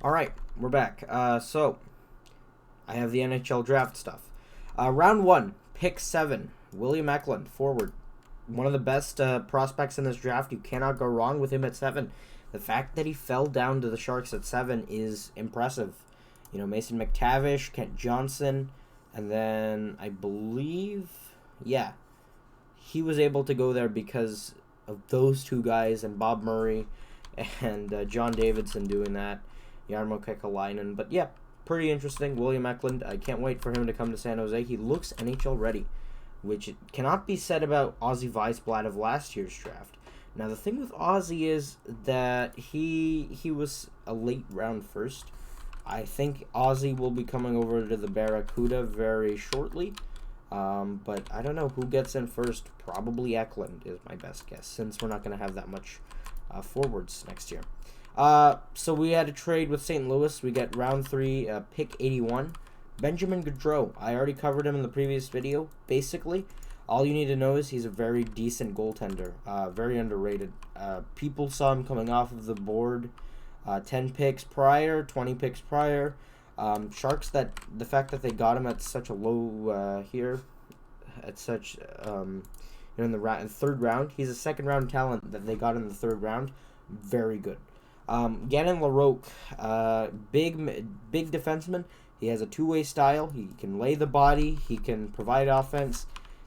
All right, we're back. So I have the NHL draft stuff. Round 1, pick 7, William Eklund, forward. One of the best prospects in this draft. You cannot go wrong with him at 7. The fact that he fell down to the Sharks at 7 is impressive. You know, Mason McTavish, Kent Johnson, and then I believe, he was able to go there because of those two guys and Bob Murray and John Davidson doing that. Jarmo Kekalainen. But yeah, pretty interesting. William Eklund. I can't wait for him to come to San Jose. He looks NHL ready, which cannot be said about Ozzy Weisblatt of last year's draft. Now, the thing with Ozzy is that he was a late round first. I think Ozzy will be coming over to the Barracuda very shortly. But I don't know who gets in first. Probably Eklund is my best guess, since we're not going to have that much forwards next year. So we had a trade with St. Louis. We got round 3, pick 81. Benjamin Goodro. I already covered him in the previous video. Basically, all you need to know is he's a very decent goaltender. Very underrated. People saw him coming off of the board 10 picks prior, 20 picks prior. Sharks, that the fact that they got him at such a low at such in the third round. He's a second round talent that they got in the third round. Very good. Gannon LaRoque, big defenseman. He has a two-way style. He can lay the body. He can provide offense.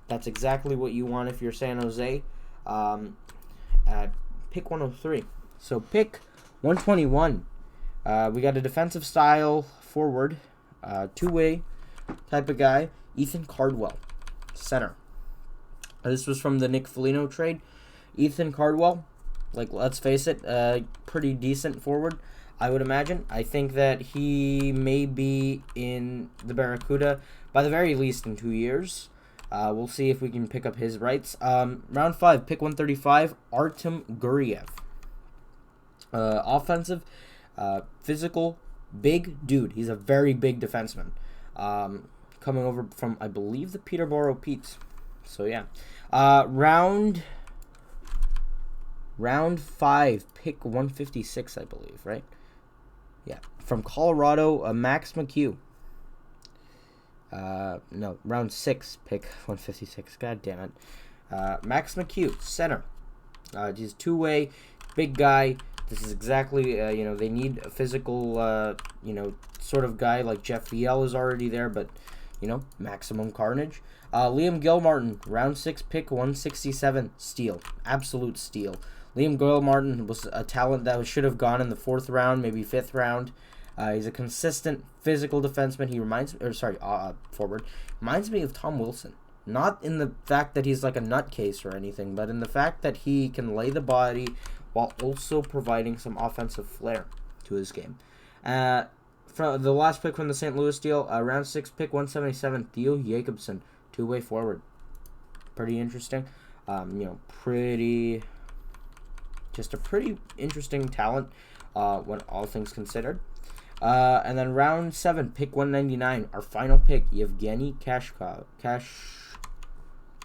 That's exactly what you want if you're San Jose. Pick 103. So pick 121. We got a defensive style forward, two-way type of guy. Ethan Cardwell, center. This was from the Nick Foligno trade. Ethan Cardwell, let's face it, pretty decent forward, I would imagine. I think that he may be in the Barracuda by the very least in 2 years. We'll see if we can pick up his rights. Round 5, pick 135, Artem Guriev. Offensive, physical, big dude. He's a very big defenseman. Coming over from, I believe, the Peterborough Petes. So, yeah. Round 5, pick 156, I believe, right? Yeah. From Colorado, Max McHugh. No, round 6, pick 156. God damn it. Max McHugh, center. He's two-way, big guy. This is exactly, they need a physical, sort of guy like Jeff Viel is already there, but, maximum carnage. Liam Gilmartin, round 6, pick 167, steal. Absolute steal. Liam Gilmartin was a talent that should have gone in the 4th round, maybe 5th round. He's a consistent physical defenseman. He forward. Reminds me of Tom Wilson. Not in the fact that he's like a nutcase or anything, but in the fact that he can lay the body while also providing some offensive flair to his game. From the last pick from the St. Louis deal, round 6, pick 177, Theo Jacobson, two-way forward. Pretty interesting. Just a pretty interesting talent when all things considered. And then round 7, pick 199, our final pick, Yevgeny Kashnikov.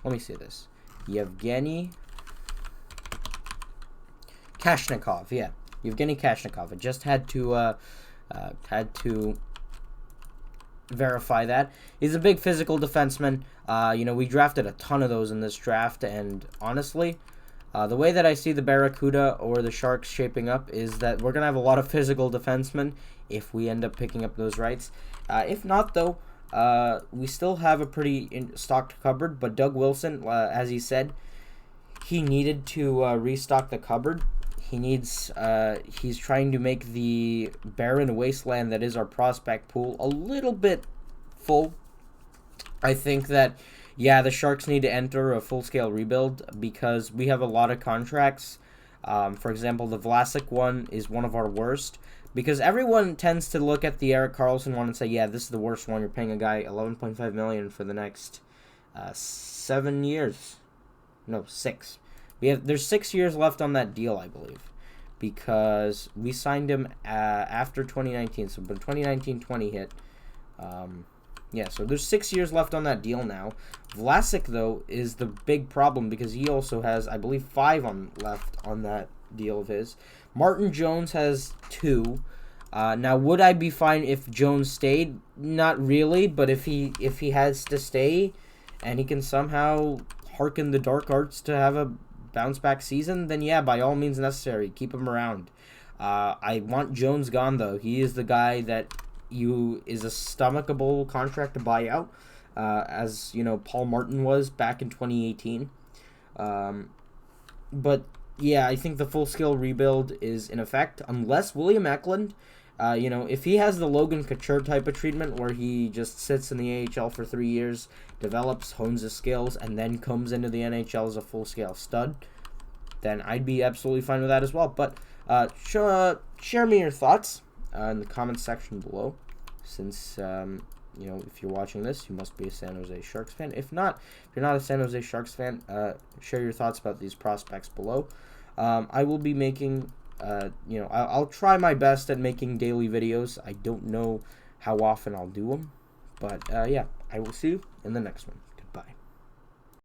Let me say this. Yevgeny Kashnikov, yeah. Yevgeny Kashnikov. I just had to verify that. He's a big physical defenseman. We drafted a ton of those in this draft, and honestly, the way that I see the Barracuda or the Sharks shaping up is that we're going to have a lot of physical defensemen if we end up picking up those rights. If not, though, we still have a pretty stocked cupboard, but Doug Wilson, as he said, he needed to restock the cupboard. He's trying to make the barren wasteland that is our prospect pool a little bit full. I think that, the Sharks need to enter a full-scale rebuild because we have a lot of contracts. For example, the Vlasic one is one of our worst because everyone tends to look at the Erik Karlsson one and say, this is the worst one. You're paying a guy $11.5 million for the next 7 years. No, 6. There's 6 years left on that deal, I believe, because we signed him after 2019. So when 2019-20 hit, so there's 6 years left on that deal now. Vlasic, though, is the big problem because he also has, I believe, 5 left on that deal of his. Martin Jones has 2. Now, would I be fine if Jones stayed? Not really, but if he has to stay, and he can somehow hearken the dark arts to have a bounce back season, then yeah, by all means necessary, keep him around. I want Jones gone though. He is the guy that is a stomachable contract to buy out, as you know Paul Martin was back in 2018. But yeah, I think the full scale rebuild is in effect unless William Eklund. If he has the Logan Couture type of treatment where he just sits in the AHL for 3 years, develops, hones his skills, and then comes into the NHL as a full-scale stud, then I'd be absolutely fine with that as well. But share me your thoughts in the comments section below. Since, if you're watching this, you must be a San Jose Sharks fan. If not, if you're not a San Jose Sharks fan, share your thoughts about these prospects below. I will be making... I'll try my best at making daily videos. I don't know how often I'll do them. But, yeah, I will see you in the next one. Goodbye.